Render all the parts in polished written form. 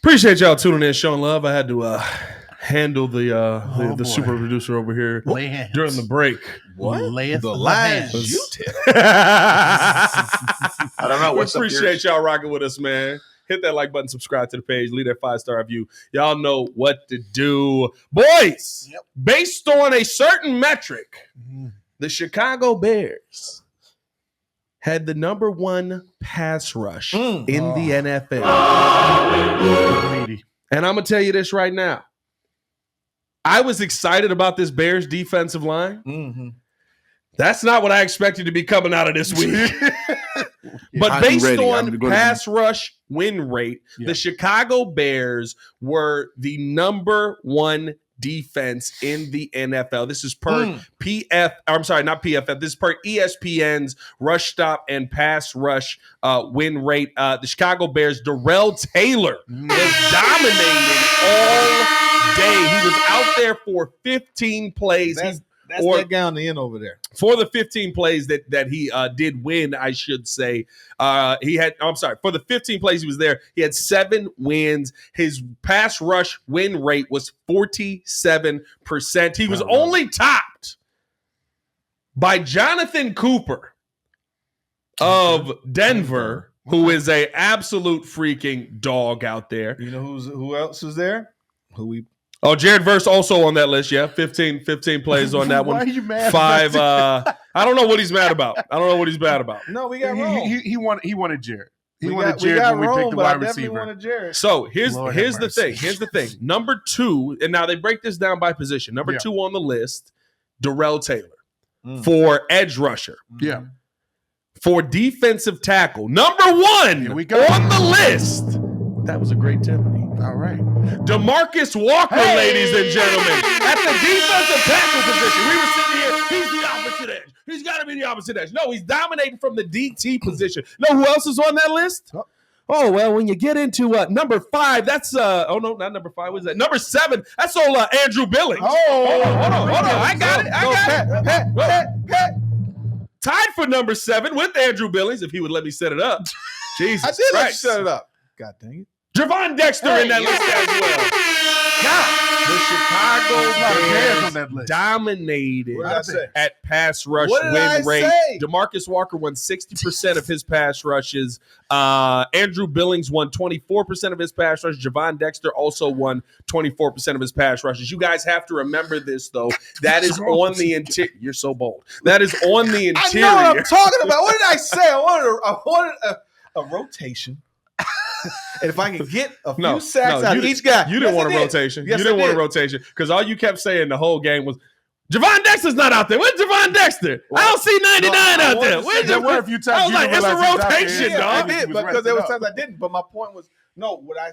Appreciate y'all tuning in, showing love. I had to handle the super producer over here during the break. What? The lines you tell. I don't know. What's Appreciate y'all rocking with us, man. Hit that like button, subscribe to the page, leave that 5-star review. Y'all know what to do. Boys, based on a certain metric, the Chicago Bears had the number 1 pass rush in the NFL. And I'm going to tell you this right now. I was excited about this Bears defensive line. Mm-hmm. That's not what I expected to be coming out of this week. But based on pass rush win rate, the Chicago Bears were the number 1 defense in the NFL. This is per this is per ESPN's rush stop and pass rush win rate. The Chicago Bears, Darrell Taylor was dominating all day. He was out there for 15 plays. That's that guy on the end over there. For the 15 plays that he did win, I should say. For the 15 plays he was there, he had 7 wins. His pass rush win rate was 47%. He was only topped by Jonathan Cooper of Denver, who is a absolute freaking dog out there. You know who else is there? Jared Verse also on that list. Yeah, 15 plays on that one. Why are you mad? 5. I don't know what he's mad about. No, we got Rome. He wanted Jared. We got when we picked the wide receiver. Wanted Jared. So here's the thing. Here's the thing. Number 2, and now they break this down by position. Number 2 on the list, Darrell Taylor for edge rusher. Yeah. For defensive tackle, number 1 on the list. That was a great Tiffany. All right. DeMarcus Walker, ladies and gentlemen, at the defensive tackle position. We were sitting here. He's the opposite edge. He's got to be the opposite edge. No, he's dominating from the DT position. Know who else is on that list? Oh, well, when you get into number 5, that's no, not number 5. What is that? Number 7. That's old Andrew Billings. Oh, hold on. I got it. Tied for number 7 with Andrew Billings, if he would let me set it up. Jesus I did Christ. let you set it up. God dang it. Javon Dexter in that list as well. God, the Chicago Bears dominated at pass rush win rate. DeMarcus Walker won 60% of his pass rushes. Andrew Billings won 24% of his pass rushes. Javon Dexter also won 24% of his pass rushes. You guys have to remember this, though. That is on the interior. You're so bold. That is on the interior. I know what I'm talking about. What did I say? I wanted a rotation. And if I can get a few sacks out of each guy. You didn't want a rotation. You didn't want a rotation because all you kept saying the whole game was, Javon Dexter's not out there. Where's Javon Dexter? I don't see 99 out there. There were a few times. I was like, it's a rotation, dog. I did, because there was times I didn't. But my point was, I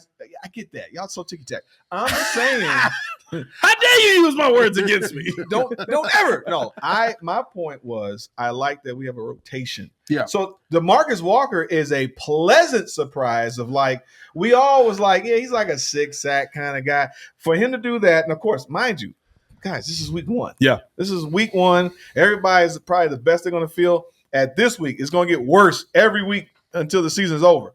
get that. Y'all so ticky-tack. I'm just saying. How dare you use my words against me? Don't ever. No, my point was I like that we have a rotation. Yeah. So DeMarcus Walker is a pleasant surprise of we all was like, yeah, he's like a 6-sack kind of guy. For him to do that, and of course, mind you, guys, this is week 1. Yeah. This is week 1. Everybody's probably the best they're going to feel at this week. It's going to get worse every week until the season's over.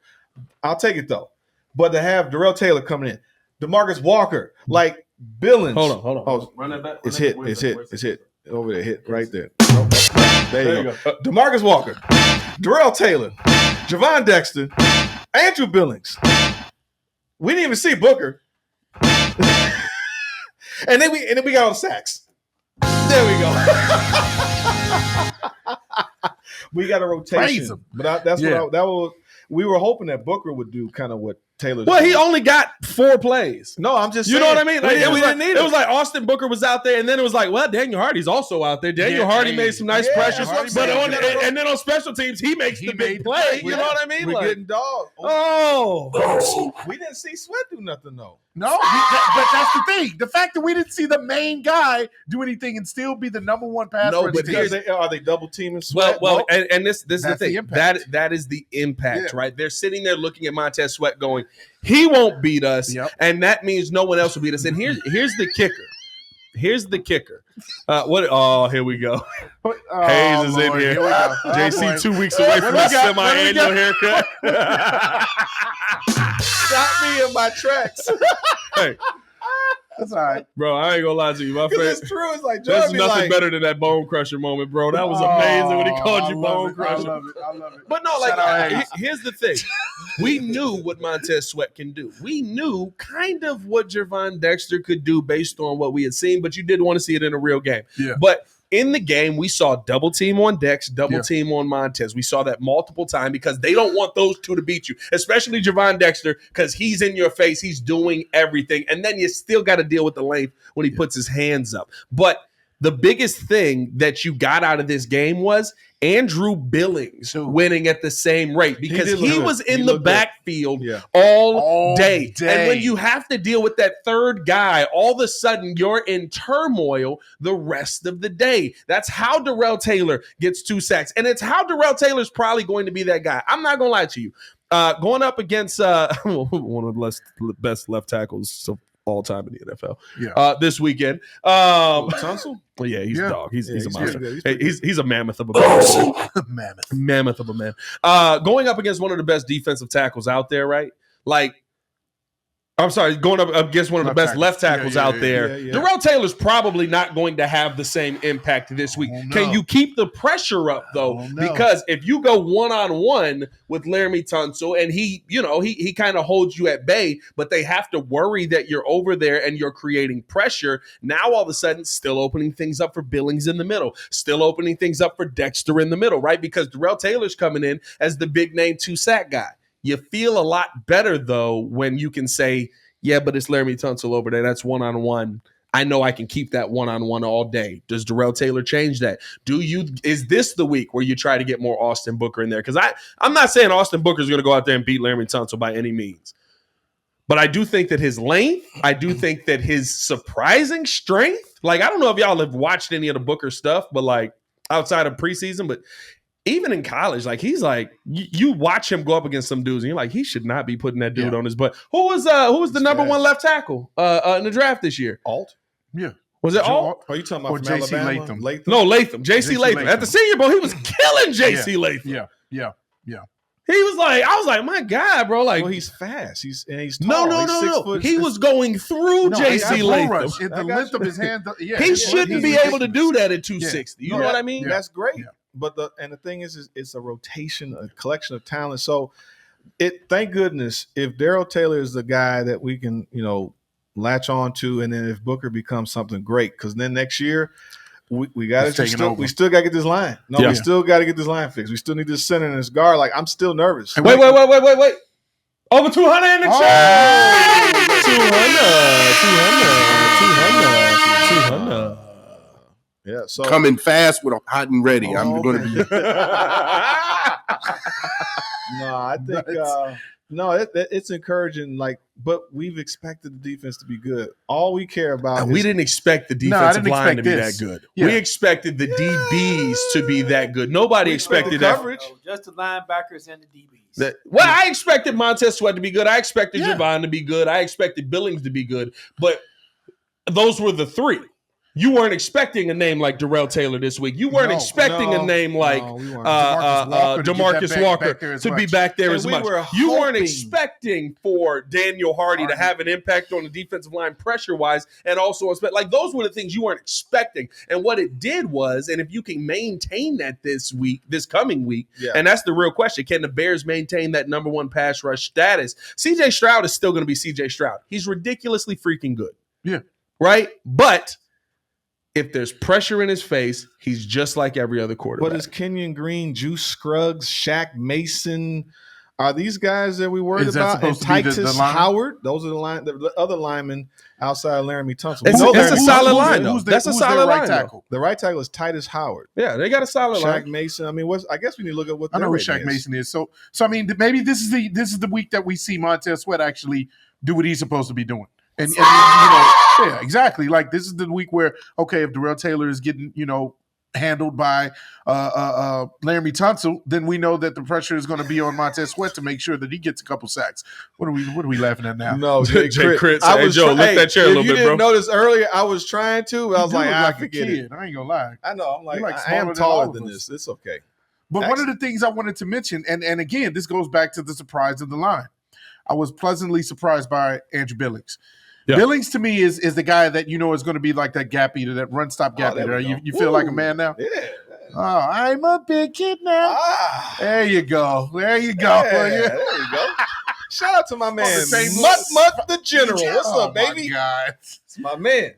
I'll take it, though. But to have Darrell Taylor coming in, DeMarcus Walker, like Billings. Hold on. Oh, run that back. It's hit. Over there, hit right there. There you go. DeMarcus Walker, Darrell Taylor, Javon Dexter, Andrew Billings. We didn't even see Booker. and then we got all the sacks. There we go. We got a rotation. But we were hoping that Booker would do kind of what Taylor's doing. He only got 4 plays. No, I'm just saying. You know what I mean? It was like Austin Booker was out there, and then it was like, well, Daniel Hardy's also out there. Daniel Hardy made some nice pressures. But and then on special teams, he makes the big play. You know what I mean? We're getting dogged. We didn't see Sweat do nothing, though. No, but that's the thing. The fact that we didn't see the main guy do anything and still be the number 1 pass rush. Because are they double teaming Sweat? Well, and this is the thing. That is the impact, right? They're sitting there looking at Montez Sweat going, he won't beat us, and that means no one else will beat us. And here's the kicker. Here's the kicker. What? Oh, here we go. Hayes is in here. JC 2 weeks away from his semi-annual haircut. Stop me in my tracks. Hey. That's all right, bro. I ain't gonna lie to you, my friend. It's true. It's like there's nothing better than that Bone Crusher moment, bro. That was amazing when he called you Bone Crusher. I love it. But no, like, here's the thing: we knew what Montez Sweat can do. We knew kind of what Gervon Dexter could do based on what we had seen, but you did want to see it in a real game. Yeah. But in the game, we saw double team on Dex, double team on Montez. We saw that multiple times because they don't want those two to beat you, especially Gervon Dexter, because he's in your face. He's doing everything. And then you still got to deal with the length when he puts his hands up. But the biggest thing that you got out of this game was Andrew Billings winning at the same rate because he was in the backfield all day. And when you have to deal with that third guy, all of a sudden you're in turmoil the rest of the day. That's how Darrell Taylor gets 2 sacks. And it's how Darrell Taylor's probably going to be that guy. I'm not going to lie to you. Going up against one of the best left tackles all time in the NFL this weekend. Tunsil? Well, yeah, he's a dog. He's a monster. He's a mammoth of a man. Mammoth of a man. Going up against one of the best defensive tackles out there, right? Like, I'm sorry, going up against one of the best left tackles out there. Darrell Taylor's probably not going to have the same impact this week. Can you keep the pressure up, though? Because if you go one-on-one with Laramie Tunsil and he kind of holds you at bay, but they have to worry that you're over there and you're creating pressure, now all of a sudden still opening things up for Billings in the middle, still opening things up for Dexter in the middle, right? Because Darrell Taylor's coming in as the big-name 2-sack guy. You feel a lot better, though, when you can say, yeah, but it's Laramie Tunsil over there. That's one-on-one. I know I can keep that one-on-one all day. Does Darrell Taylor change that? Is this the week where you try to get more Austin Booker in there? Because I'm not saying Austin Booker is going to go out there and beat Laramie Tunsil by any means. But I do think that his length, I do think that his surprising strength, like, I don't know if y'all have watched any of the Booker stuff, but like outside of preseason, but even in college, like he's like, you watch him go up against some dudes and you're like, he should not be putting that dude on his butt. Who was the number one left tackle in the draft this year? Alt? Yeah. Was it Alt? Are you talking about JC Latham? No, Latham. JC Latham. At the Senior Bowl, he was killing JC Latham. Yeah. He was like, I was like, my God, bro. Like, well, he's fast. He's tall. No. He was going through JC Latham. The length of his hand. He shouldn't be able to do that at 260. You know what I mean? That's great. Yeah. But the thing is it's a rotation, a collection of talent. So thank goodness if Darrell Taylor is the guy that we can, latch on to, and then if Booker becomes something great, because then next year we got to we still got to get this line. We still got to get this line fixed. We still need this center and this guard. Like, I'm still nervous. Wait. Over 200 in the chat. 200. Yeah, so coming fast with a hot and ready. I'm going to be. No, I think it's encouraging. Like, but we've expected the defense to be good. All we care about. We didn't expect the defensive line to be that good. Yeah. We expected the DBs to be that good. Nobody expected that. Coverage. Just the linebackers and the DBs. I expected Montez Sweat to be good. I expected Gervon to be good. I expected Billings to be good. But those were the three. You weren't expecting a name like Darrell Taylor this week. You weren't expecting a name like DeMarcus Walker to be back there as much. You weren't expecting for Daniel Hardy to have an impact on the defensive line pressure-wise, and also like those were the things you weren't expecting. And what it did was, and if you can maintain that this coming week, and that's the real question, can the Bears maintain that number one pass rush status? CJ Stroud is still going to be CJ Stroud. He's ridiculously freaking good. Yeah. Right? But if there's pressure in his face, he's just like every other quarterback. But is Kenyon Green, Juice Scruggs, Shaq Mason, are these guys that we worried about? And Titus Howard, those are the other linemen outside of Laramie Tunsil. It's a solid line, though. That's a solid line tackle. The right tackle is Titus Howard. Yeah, they got a solid line. Shaq Mason. I mean, I guess we need to look at what I know who Shaq Mason is. So I mean, maybe this is the week that we see Montez Sweat actually do what he's supposed to be doing. And exactly. Like, this is the week where, okay, if Darrell Taylor is getting, handled by Laramie Tunsil, then we know that the pressure is going to be on Montez Sweat to make sure that he gets a couple sacks. What are we laughing at now? No, Jay Critz. I was Joe, lift that chair a little bit, bro. If you didn't notice earlier, I was trying to. But I was like, I forget it. I ain't gonna lie. I know. I'm like I smaller am taller than than this. It's okay. But one of the things I wanted to mention, and again, this goes back to the surprise of the line. I was pleasantly surprised by Andrew Billings. Yeah. Billings to me is the guy that you know is going to be like that gap eater, that run stop gap eater. You feel like a man now? Yeah. Oh, I'm a big kid now. There you go. There you go. Yeah, there you go. Shout out to my man, Mutt the General. What's up, baby? God. It's my man.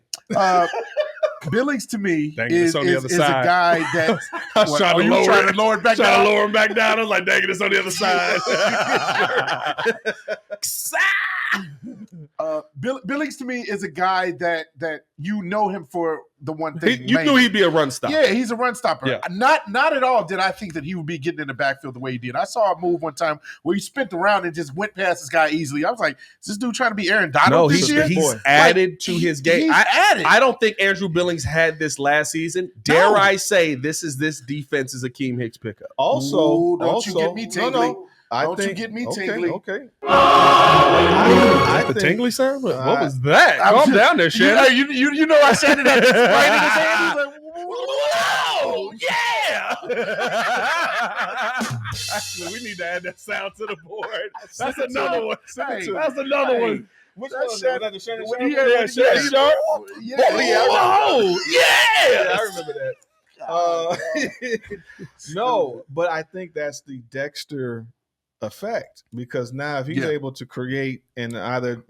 Billings to me is a guy that I was trying to lower it back down. Trying to lower him back down. I was like, dang it, it's on the other side. Billings to me is a guy that you know him for the one thing. You knew he'd be a run stopper. Yeah, he's a run stopper. Yeah. Not at all did I think that he would be getting in the backfield the way he did. I saw a move one time where he spent around and just went past this guy easily. I was like, is this dude trying to be Aaron Donald this year? He's added to his game. I don't think Andrew Billings had this last season. Dare I say this defense's Akeem Hicks pickup. Also, don't you get me tingly. Don't you get me tingly. Okay. The tingly, sir? What was that? Calm down there, Shannon. You know I said it at right in his hand. He's like, whoa, yeah. Actually, we need to add that sound to the board. That's another one. That's another one. Which one? Shannon Sharp? Yeah. Whoa, yeah. I remember that. No, but I think that's the Dexter effect, because now if he's able to create and either,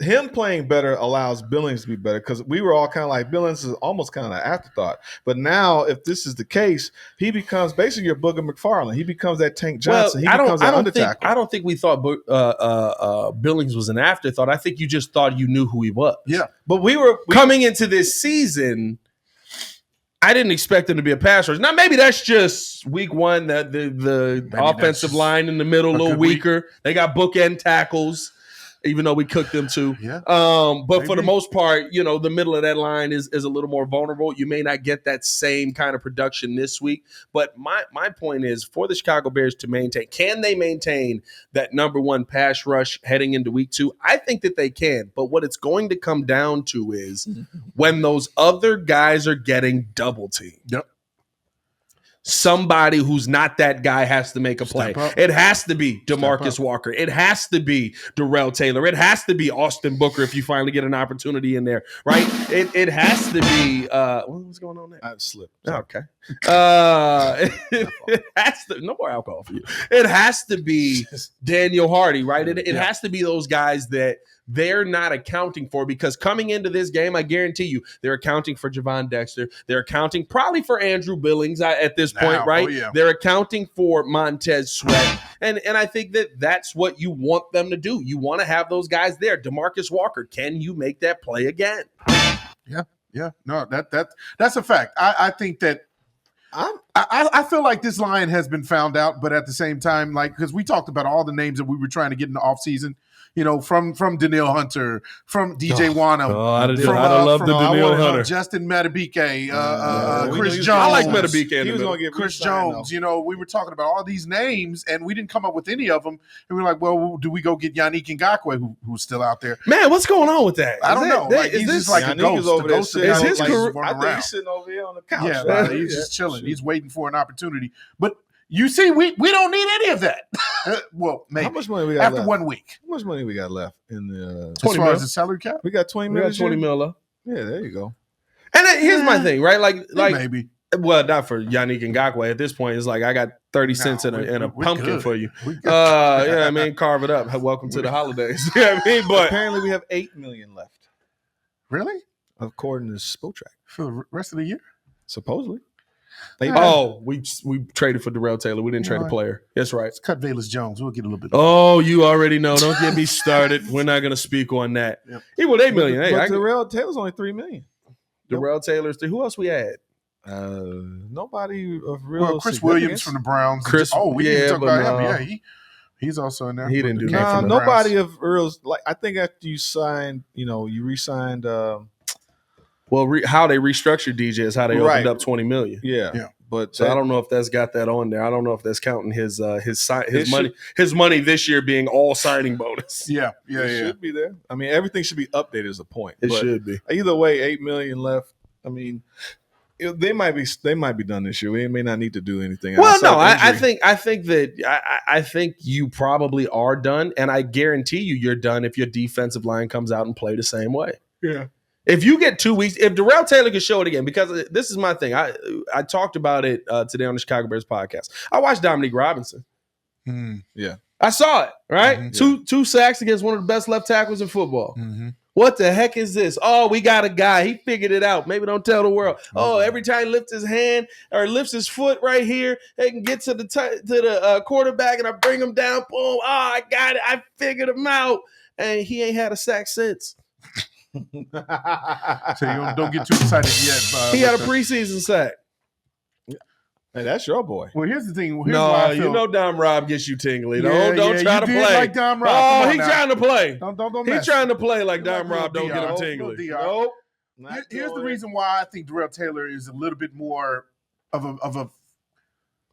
him playing better allows Billings to be better, because we were all kind of like Billings is almost kind of an afterthought. But now if this is the case, he becomes basically your Booger McFarland. He becomes that Tank Johnson. He becomes that undertackle. I don't think we thought Billings was an afterthought. I think you just thought you knew who he was. Yeah. But we coming into this season, I didn't expect him to be a pass rush. Now, maybe that's just week one, that the offensive line in the middle a little weaker. They got bookend tackles, even though we cooked them too. Yeah. But for the most part, the middle of that line is a little more vulnerable. You may not get that same kind of production this week. But my point is, for the Chicago Bears to maintain, can they maintain that number one pass rush heading into week 2? I think that they can. But what it's going to come down to is when those other guys are getting double teamed. Yep. Somebody who's not that guy has to make a play. It has to be DeMarcus Walker. It has to be Darrell Taylor. It has to be Austin Booker if you finally get an opportunity in there, right? It has to be what's going on there? I slipped. Okay. It has to, no more alcohol for you. It has to be Daniel Hardy, right? It has to be those guys that they're not accounting for, because coming into this game, I guarantee you, they're accounting for Javon Dexter. They're accounting probably for Andrew Billings at this point, right? They're accounting for Montez Sweat. And I think that's what you want them to do. You want to have those guys there. DeMarcus Walker, can you make that play again? Yeah. No, that's a fact. I think that I feel like this line has been found out, but at the same time, because we talked about all the names that we were trying to get in the offseason, from Danielle Hunter, from DJ Wano. I love the Danielle Hunter. Justin Matabike, Chris Jones. I like Matabike. He was going to get Chris Jones. We were talking about all these names, and we didn't come up with any of them. And we were like, well, do we go get Yannick Ngakoue, who's still out there? Man, what's going on with that? I don't know. He's just like a ghost. Over there. Is his career? I think he's sitting over here on the couch. Yeah, he's just chilling. He's waiting for an opportunity. But you see, we don't need any of that. Well, maybe. How much money we got after left? 1 week? How much money we got left in the as far as the salary cap? We got 20 million. We got 20 mil left. Yeah, there you go. And here's my thing, right? Like maybe. Well, not for Yannick Ngakoue. At this point, it's like I got 30 cents in a pumpkin good. for you. Yeah, I mean, carve it up. Welcome to the holidays. You know what I mean? But apparently we have 8 million left. Really? According to Spotrac. For the rest of the year? Supposedly. We traded for Darrell Taylor. We didn't trade a player. That's right. Let's cut Velus Jones. We'll get a little bit. Oh, you already know. Don't get me started. We're not going to speak on that. Yep. He was $8 million. But Darrell Taylor's only $3 million. Darrell Taylor's who else we had? Nobody of real. Well, Chris Williams from the Browns. We didn't talk about him. Yeah, he's also in there. He didn't do that. Nobody of real. Like I think after you signed, you re-signed. Well, how they restructured DJ is how they opened up $20 million. Yeah. But so I don't know if that's got that on there. I don't know if that's counting his money this year being all signing bonus. Yeah. It should be there. I mean, everything should be updated as a point. It should be. Either way, $8 million left. I mean, they might be done this year. We may not need to do anything. Well, no, I think you probably are done, and I guarantee you're done if your defensive line comes out and play the same way. Yeah. If you get 2 weeks, if Darrell Taylor can show it again, because this is my thing. I talked about it today on the Chicago Bears podcast. I watched Dominique Robinson. Yeah. I saw it, right? Two sacks against one of the best left tackles in football. What the heck is this? Oh, we got a guy. He figured it out. Maybe don't tell the world. Oh, every time he lifts his hand or lifts his foot right here, they can get to the quarterback and I bring him down. Boom. Oh, I got it. I figured him out. And he ain't had a sack since. So you don't get too excited yet. He had a preseason sack. Hey, that's your boy. Well, here's the thing. You know Dom Rob gets you tingly. Don't try to play like Dom Rob. Oh, he's trying to play. Don't He's trying to play like Dom Rob don't get him tingly. Nope. Here's the reason why I think Darrell Taylor is a little bit more of a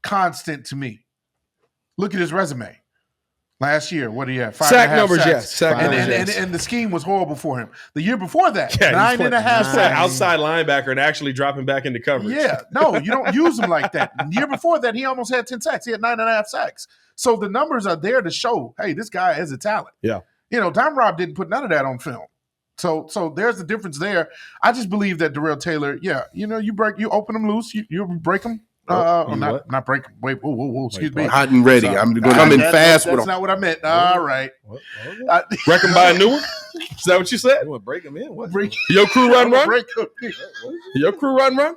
constant to me. Look at his resume. Last year, what do you have? 5.5 sack numbers, sacks. yes. Sack numbers, yes. And the scheme was horrible for him. The year before that, 9.5 sacks. Outside linebacker and actually dropping back into coverage. Yeah, no, you don't use him like that. The year before that, he almost had 10 sacks. He had 9.5 sacks. So the numbers are there to show, hey, this guy has a talent. Yeah. Dom Rob didn't put none of that on film. So there's the difference there. I just believe that Darrell Taylor, you open him loose, you break him. Not break him. Wait, whoa, excuse me. Hot and ready. I'm going to come in fast with him. That's not what I meant. All right. Break him by a new one? Is that what you said? You want to break him in? What? Your crew run? Your crew run? I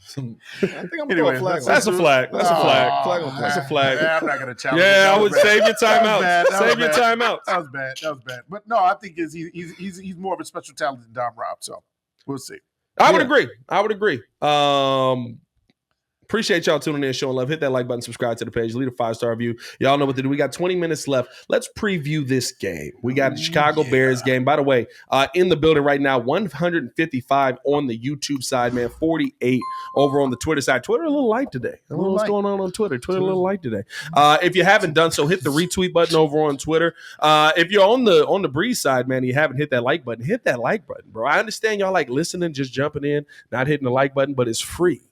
think I'm going to throw a flag. That's a flag. That's a flag. That's a flag. Yeah, I'm not going to challenge. Yeah, I would save your timeout. Save your timeout. That was bad. But no, I think he's more of a special talent than Dom Rob. So we'll see. I would agree. Appreciate y'all tuning in, showing love. Hit that like button, subscribe to the page, leave a 5-star review. Y'all know what to do. We got 20 minutes left. Let's preview this game. We got the Chicago Bears game. By the way, in the building right now, 155 on the YouTube side, man, 48 over on the Twitter side. Twitter a little light today. I don't know what's going on Twitter. Twitter a little light today. If you haven't done so, hit the retweet button over on Twitter. If you're on the Breeze side, man, you haven't hit that like button, hit that like button, bro. I understand y'all like listening, just jumping in, not hitting the like button, but it's free.